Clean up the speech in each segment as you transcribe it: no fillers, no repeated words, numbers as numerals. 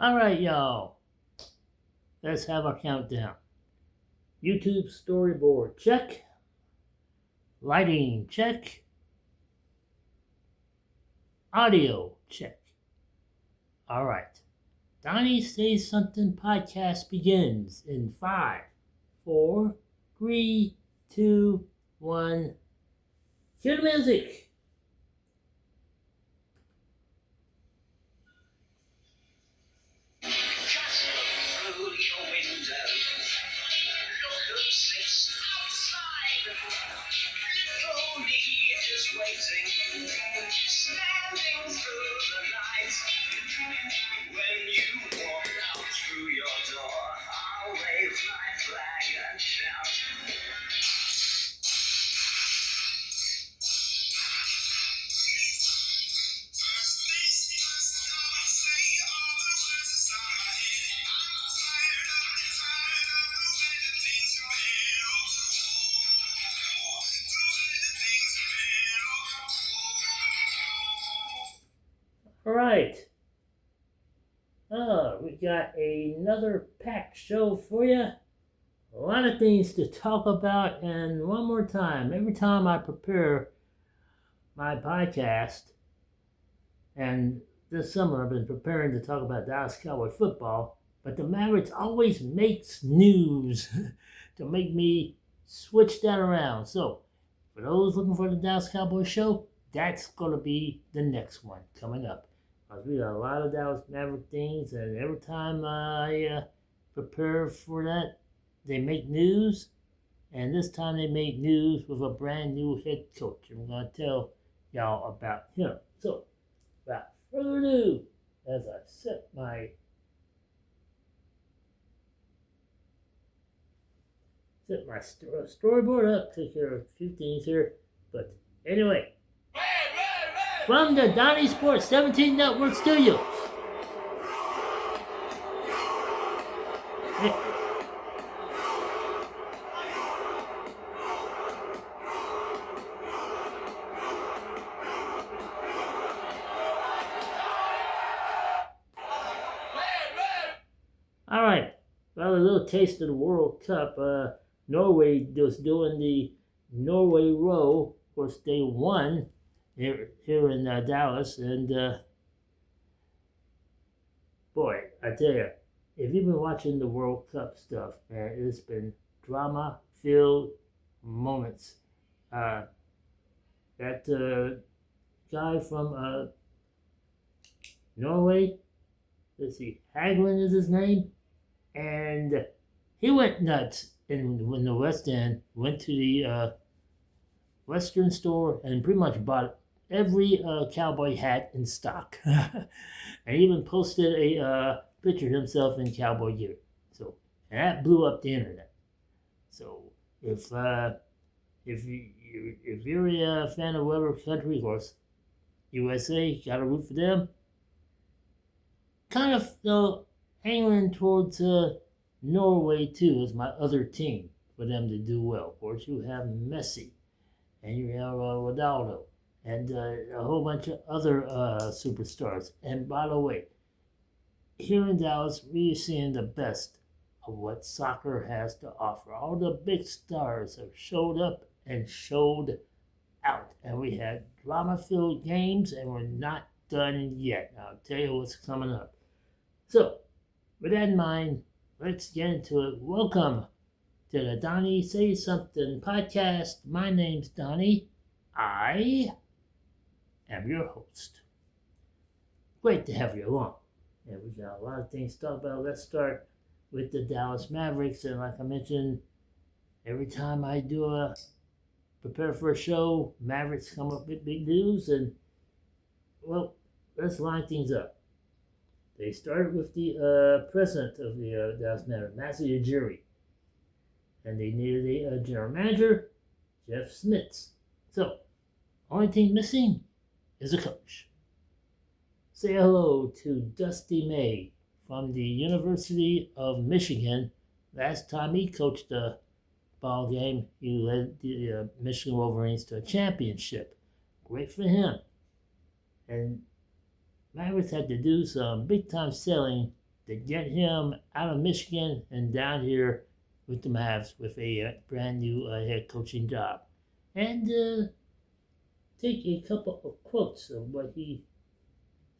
All right, y'all. Let's have our countdown. YouTube storyboard, check. Lighting, check. Audio, check. All right. Donnie Says Something podcast begins in 5, 4, 3, 2, 1. Cue the music. All right. We got another packed show for you. A lot of things to talk about, and one more time, every time I prepare my podcast, and this summer I've been preparing to talk about Dallas Cowboy football, but the Mavericks always makes news to make me switch that around. So, for those looking for the Dallas Cowboy show, that's going to be the next one coming up. We got a lot of Dallas Maverick things, and every time I prepare for that, they make news, and this time they made news with a brand new head coach. I'm going to tell y'all about him. So, without further ado, as I set my storyboard up, take care of a few things here. But anyway, from the Donnie Sports 17 Network Studios. All right, well, a little taste of the World Cup. Norway was doing the Norway row. Of course, they won here in Dallas, and boy, I tell you, if you've been watching the World Cup stuff, man, it's been drama-filled moments. That guy from Norway, let's see, Haglund is his name, and he went nuts when the West End went to the Western store and pretty much bought every cowboy hat in stock, and even posted a picture of himself in cowboy gear. So, and that blew up the internet. So if you're a fan of whatever country, of course, USA, gotta root for them. Kind of angling towards Norway too as my other team for them to do well. Of course, you have Messi, and you have Ronaldo, and a whole bunch of other superstars. And by the way, here in Dallas, we're seeing the best of what soccer has to offer. All the big stars have showed up and showed out. And we had drama-filled games, and we're not done yet. I'll tell you what's coming up. So, with that in mind, let's get into it. Welcome to the Donnie Say Something podcast. My name's Donnie. I am your host. Great to have you along. And we got a lot of things to talk about. Let's start with the Dallas Mavericks. And like I mentioned, every time I prepare for a show, Mavericks come up with big news. And, well, let's line things up. They started with the president of the Dallas Mavericks, Masai Ujiri. And they needed a general manager, Jeff Smits. So, only thing missing is a coach. Say hello to Dusty May from the University of Michigan. Last time he coached a ball game, he led the Michigan Wolverines to a championship. Great for him. And Mavericks had to do some big-time selling to get him out of Michigan and down here with the Mavs with a brand new head coaching job. And take a couple of quotes of what he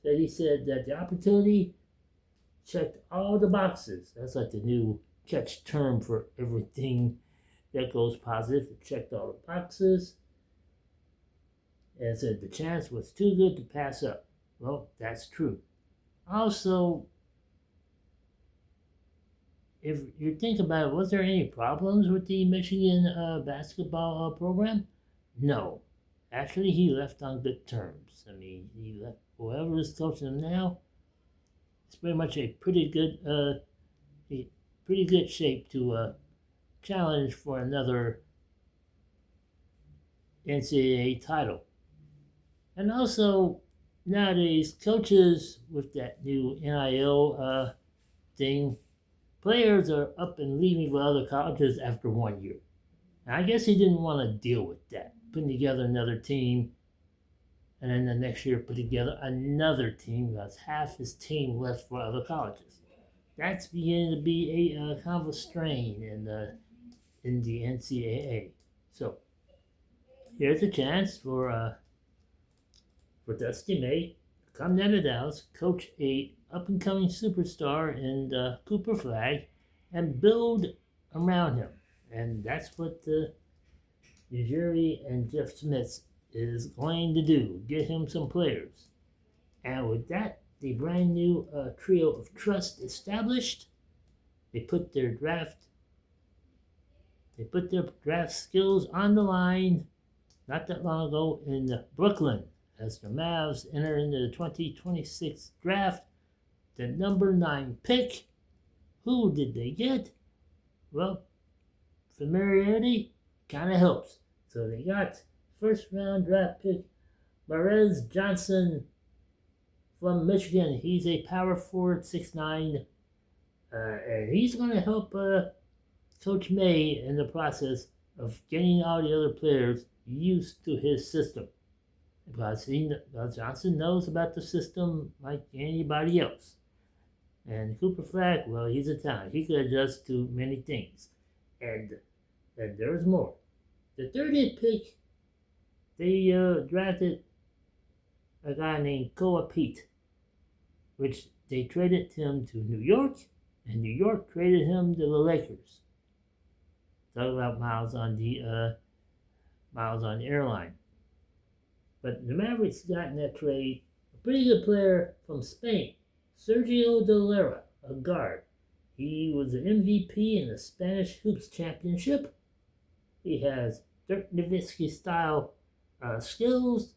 said. He said that the opportunity checked all the boxes. That's like the new catch term for everything that goes positive. It checked all the boxes. And said the chance was too good to pass up. Well, that's true. Also, if you think about it, was there any problems with the Michigan basketball program? No. Actually, he left on good terms. I mean, he left whoever is coaching him now. It's pretty much a pretty good shape to challenge for another NCAA title. And also, nowadays, coaches with that new NIL thing, players are up and leaving for other colleges after 1 year. And I guess he didn't want to deal with that, putting together another team, and then the next year put together another team because half his team left for other colleges. That's beginning to be a kind of a strain in the NCAA. So here's a chance for Dusty May to come down to Dallas, coach a up-and-coming superstar in Cooper Flag, and build around him. And that's what Ujiri and Jeff Smith is going to do, get him some players. And with that, the brand new trio of trust established, they put their draft skills on the line not that long ago in Brooklyn as the Mavs enter into the 2026 draft. The number 9 pick. Who did they get? Well, familiarity kind of helps. So they got first round draft pick Marez Johnson from Michigan. He's a power forward, 6'9", and he's going to help Coach May in the process of getting all the other players used to his system. Because Johnson knows about the system like anybody else. And Cooper Flag, well, he's a talent. He could adjust to many things. And there's more. The 30th pick, they drafted a guy named Koa Pete, which they traded him to New York, and New York traded him to the Lakers. Talk about miles on the airline. But the Mavericks got in that trade a pretty good player from Spain, Sergio De Lara, a guard. He was an MVP in the Spanish Hoops Championship. He has Dirk Nowitzki style skills.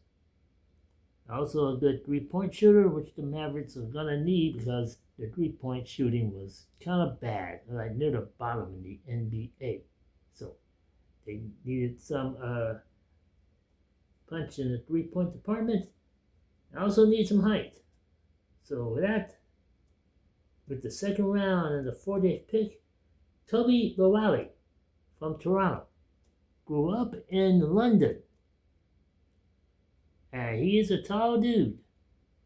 Also a good three-point shooter, which the Mavericks are going to need because their three-point shooting was kind of bad, like near the bottom in the NBA. So they needed some punch in the three-point department. I also need some height. So with that, with the second round and the 40th pick, Toby Lawali from Toronto grew up in London. And he is a tall dude.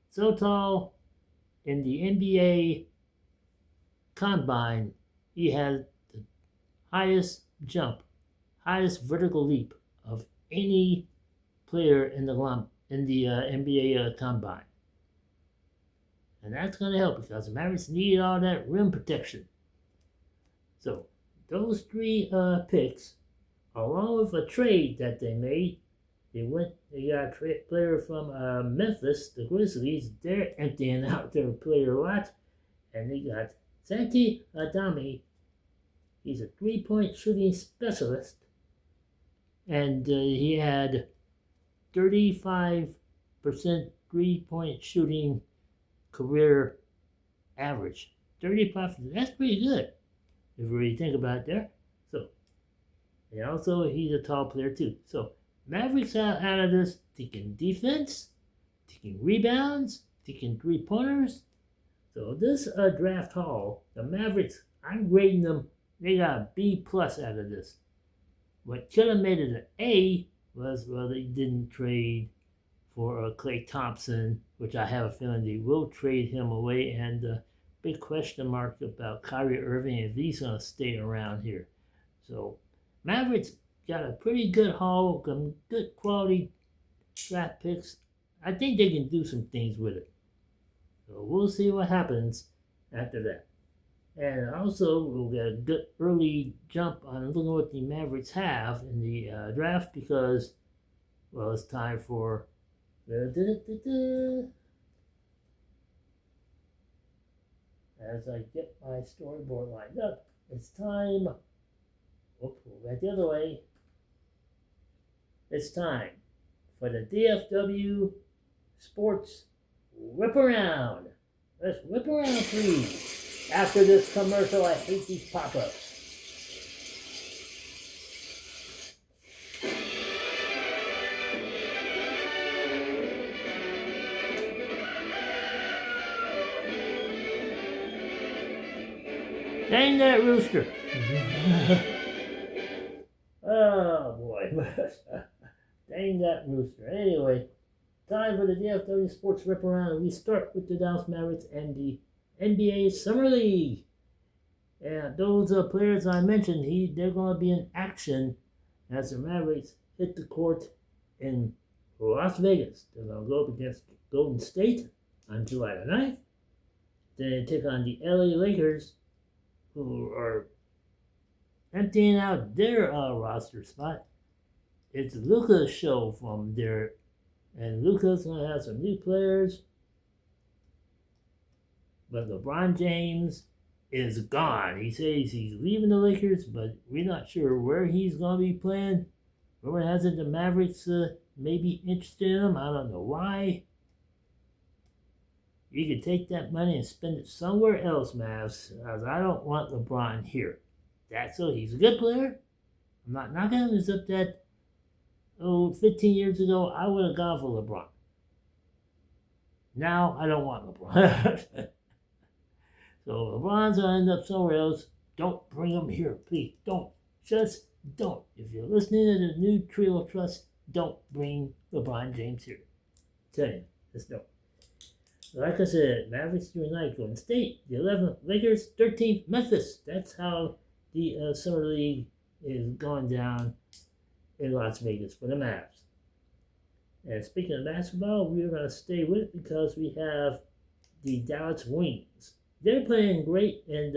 So tall, in the NBA combine, he had the highest jump, highest vertical leap of any player in the NBA combine. And that's going to help because the Mavericks need all that rim protection. So those 3 picks, along with a trade that they made, they got a player from Memphis, the Grizzlies. They're emptying out their player lot. And they got Santi Adami. He's a three-point shooting specialist. And he had 35% three-point shooting career average. 35%. That's pretty good if you really think about it there. So, and also he's a tall player too. So Mavericks out of this taking defense, taking rebounds, taking three-pointers. So this draft haul, the Mavericks, I'm grading them, they got a B+ out of this. What could have made it an A was, well, they didn't trade for Klay Thompson, which I have a feeling they will trade him away and big question mark about Kyrie Irving if he's going to stay around here. So Mavericks got a pretty good haul, some good quality draft picks. I think they can do some things with it. So we'll see what happens after that. And also, we'll get a good early jump on looking at what the Mavericks have in the draft because, well, it's time for. As I get my storyboard lined up, it's time. Whoop, right the other way. It's time for the DFW Sports Whip Around. Let's whip around, please. After this commercial, I hate these pop-ups. Dang that rooster. Oh boy. Dang that rooster. Anyway, time for the DFW Sports Rip Around, and we start with the Dallas Mavericks and the NBA Summer League. And those players I mentioned, they're going to be in action as the Mavericks hit the court in Las Vegas. They're going to go up against Golden State on July the 9th. Then they take on the LA Lakers, who are emptying out their roster spot. It's Luka's show from there, and Luka's going to have some new players. But LeBron James is gone. He says he's leaving the Lakers, but we're not sure where he's going to be playing. Rumor has it the Mavericks may be interested in him. I don't know why. You could take that money and spend it somewhere else, Mavs, as I don't want LeBron here. That's so he's a good player. I'm not knocking him. It's up that 15 years ago, I would have gone for LeBron. Now I don't want LeBron. So LeBron's going to end up somewhere else. Don't bring him here, please. Don't. Just don't. If you're listening to the new Trio of Trust, don't bring LeBron James here. Tell you, just don't. Like I said, Mavericks tonight, Golden State, the 11th, Lakers, 13th, Memphis. That's how the Summer League is going down in Las Vegas for the Mavs. And speaking of basketball, we're going to stay with it because we have the Dallas Wings. They're playing great, and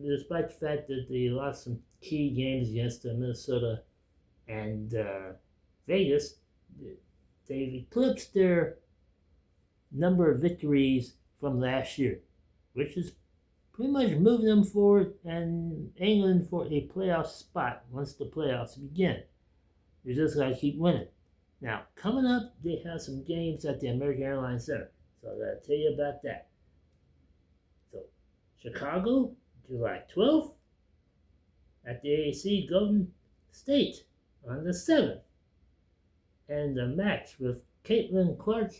despite the fact that they lost some key games against Minnesota and Vegas, they've eclipsed their number of victories from last year, which is pretty much moving them forward and England for a playoff spot once the playoffs begin. You just got to keep winning. Now, coming up, they have some games at the American Airlines Center, so I got to tell you about that. So, Chicago, July 12th, at the AAC Golden State on the 7th, and the match with Caitlin Clark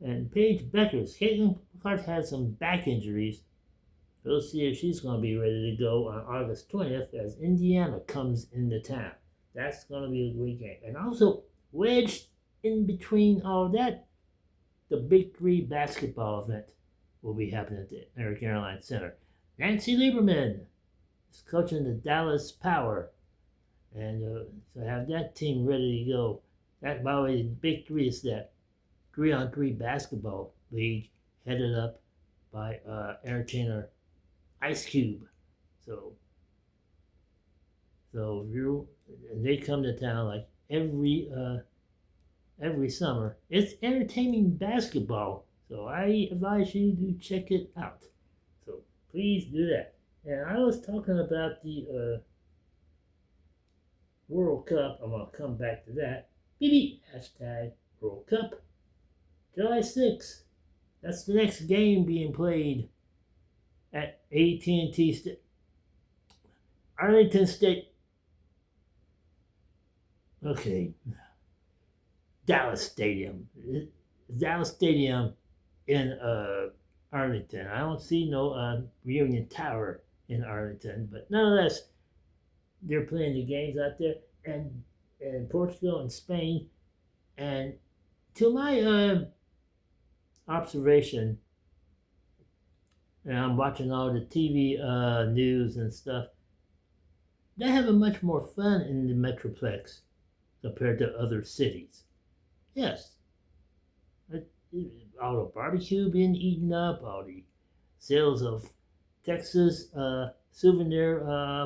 and Paige Beckers. Caitlin Clark had some back injuries. We'll see if she's going to be ready to go on August 20th as Indiana comes into town. That's going to be a great game. And also, wedged in between all that, the Big Three basketball event will be happening at the American Airlines Center. Nancy Lieberman is coaching the Dallas Power. And so have that team ready to go. That, by the way, the Big Three is that 3-on-3 basketball league headed up by entertainer Ice Cube. So they come to town like every summer. It's entertaining basketball, so I advise you to check it out. So please do that. And I was talking about the World Cup. I'm gonna come back to that. BB hashtag World Cup. July 6th. That's the next game being played at AT&T Arlington State. Okay. Dallas Stadium. Dallas Stadium in Arlington. I don't see no Reunion Tower in Arlington, but nonetheless, they're playing the games out there, and in Portugal and Spain. And to my observation, and I'm watching all the TV news and stuff. They're having much more fun in the Metroplex compared to other cities. Yes, all the barbecue being eaten up, all the sales of Texas souvenir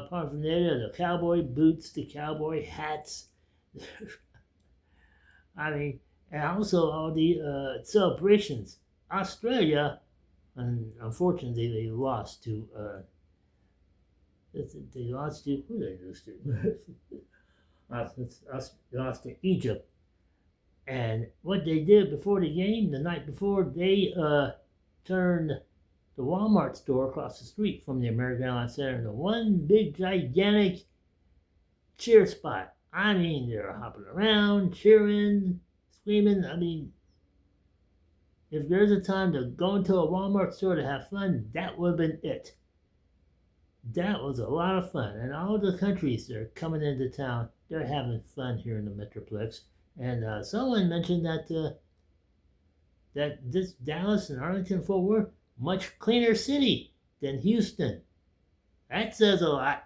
paraphernalia, the cowboy boots, the cowboy hats. I mean, and also all the celebrations. Australia, and unfortunately, they lost to. They lost to who did they lose to? They lost to Egypt. And what they did before the game, the night before, they turned the Walmart store across the street from the American Airlines Center into one big gigantic cheer spot. I mean, they're hopping around, cheering, screaming. I mean, if there's a time to go into a Walmart store to have fun, that would have been it. That was a lot of fun. And all the countries that are coming into town, they're having fun here in the Metroplex. And someone mentioned that this Dallas and Arlington Fort Worth, much cleaner city than Houston. That says a lot.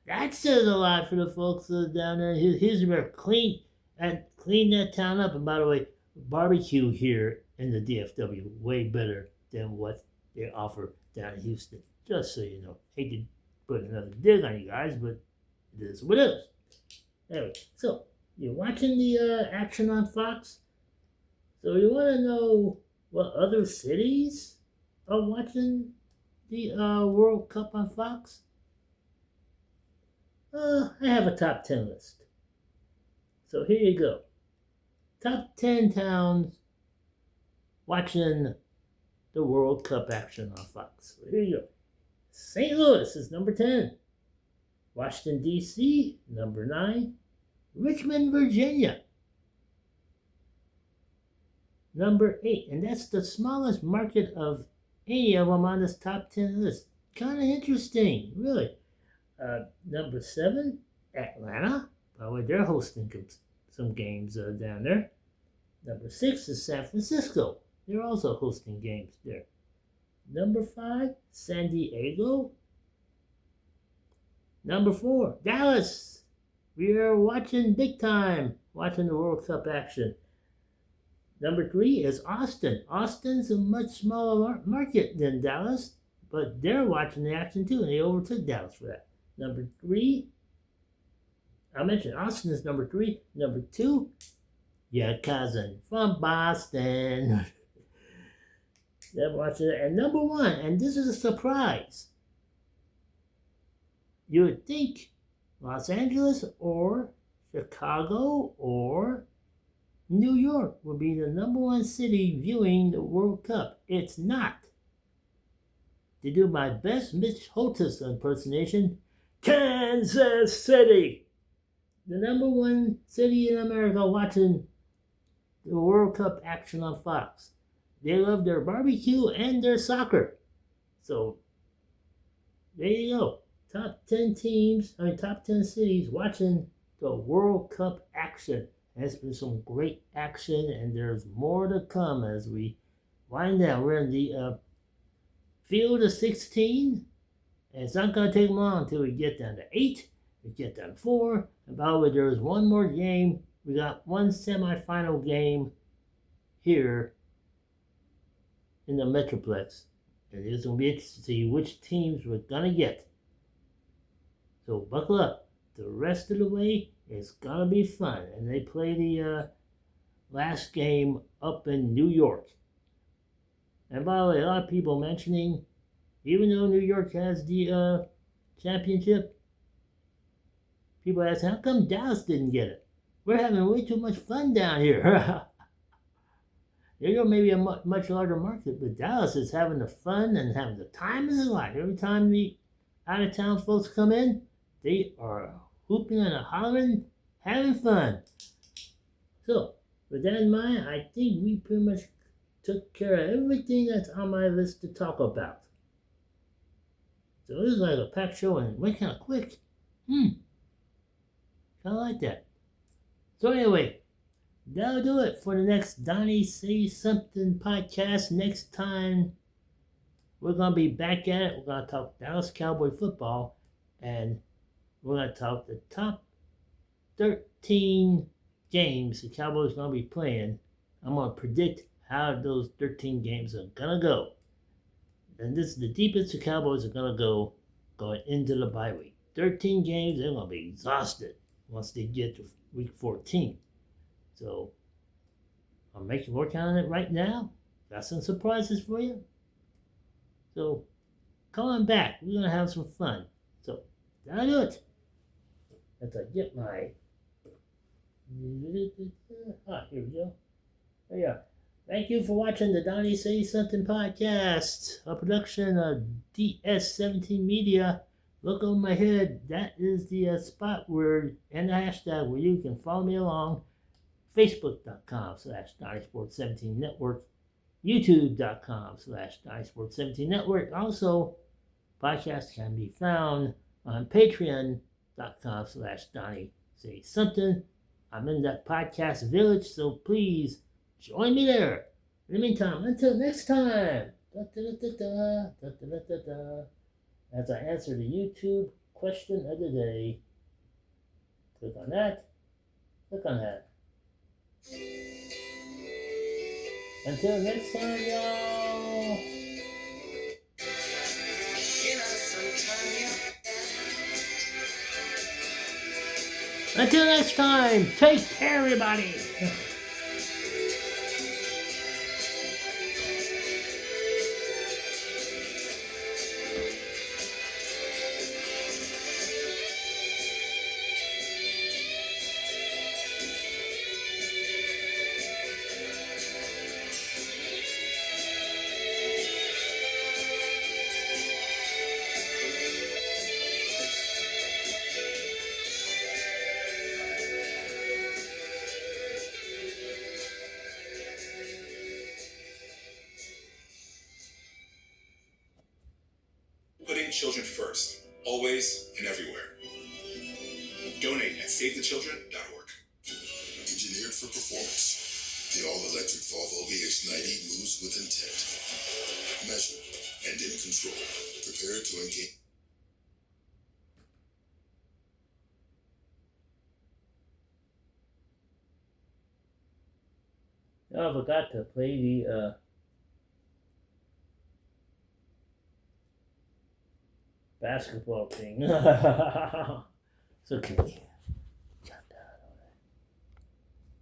That says a lot for the folks down there. Houston better clean that town up. And by the way, barbecue here in the DFW way better than what they offer down in Houston. Just so you know. Hate to put another dig on you guys, but it is what it is. Anyway, so you're watching the action on Fox. So you want to know what other cities are watching the World Cup on Fox? I have a top 10 list. So here you go. Top 10 towns watching the World Cup action on Fox. So here you go. St. Louis is number 10. Washington, D.C., number 9. Richmond, Virginia, number 8. And that's the smallest market of any of them on this top 10 list. Kind of interesting, really. Number 7, Atlanta. By the way, they're hosting some games down there. Number 6 is San Francisco. They're also hosting games there. Number 5, San Diego. Number 4, Dallas. We are watching big time, watching the World Cup action. Number 3 is Austin. Austin's a much smaller market than Dallas, but they're watching the action too, and they overtook Dallas for that. Number 3, I mentioned Austin is number 3. Number 2, your cousin from Boston. They're watching it. And number 1, and this is a surprise. You would think Los Angeles or Chicago or New York would be the number 1 city viewing the World Cup. It's not. To do my best Mitch Holthus impersonation, Kansas City. The number 1 city in America watching the World Cup action on Fox. They love their barbecue and their soccer. So, there you go. Top 10 cities watching the World Cup action. There's been some great action, and there's more to come as we wind down. We're in the field of 16, and it's not going to take long until we get down to 8, we get down to 4, and by the way, there's one more game. We got one semifinal game here in the Metroplex, and it's going to be interesting to see which teams we're going to get. So buckle up. The rest of the way is going to be fun. And they play the last game up in New York. And by the way, a lot of people mentioning, even though New York has the championship, people ask, how come Dallas didn't get it? We're having way too much fun down here. There you go, maybe a much larger market, but Dallas is having the fun and having the time of their life. Every time the out-of-town folks come in, they are hooping and hollering, having fun. So, with that in mind, I think we pretty much took care of everything that's on my list to talk about. So it was like a packed show and it went kind of quick. Kind of like that. So anyway, that'll do it for the next Donnie Say Something podcast. Next time, we're going to be back at it. We're going to talk Dallas Cowboy football, and we're going to talk the top 13 games the Cowboys are going to be playing. I'm going to predict how those 13 games are going to go. And this is the deepest the Cowboys are going to go going into the bye week. 13 games, they're going to be exhausted once they get to week 14. So, I'm working on it right now. Got some surprises for you. So, come on back. We're going to have some fun. So, that'll do it. As I get my... here we go. There you are. Thank you for watching the Donnie Say Something podcast, a production of DS17 Media. Look on my head. That is the spot where, and the hashtag where you can follow me along. Facebook.com/DonnieSports17 Network. YouTube.com/DonnieSports17 Network. Also, podcasts can be found on Patreon.com/Donnie Say Something. I'm in that podcast village, so please join me there. In the meantime, until next time, as I answer the YouTube question of the day, click on that, click on that. Until next time, y'all. Until next time, take care, everybody. Putting children first, always and everywhere. Donate at SaveTheChildren.org. Engineered for performance, the all-electric Volvo EX90 moves with intent. Measured and in control, prepared to engage. Oh, I forgot to play the basketball thing. It's okay.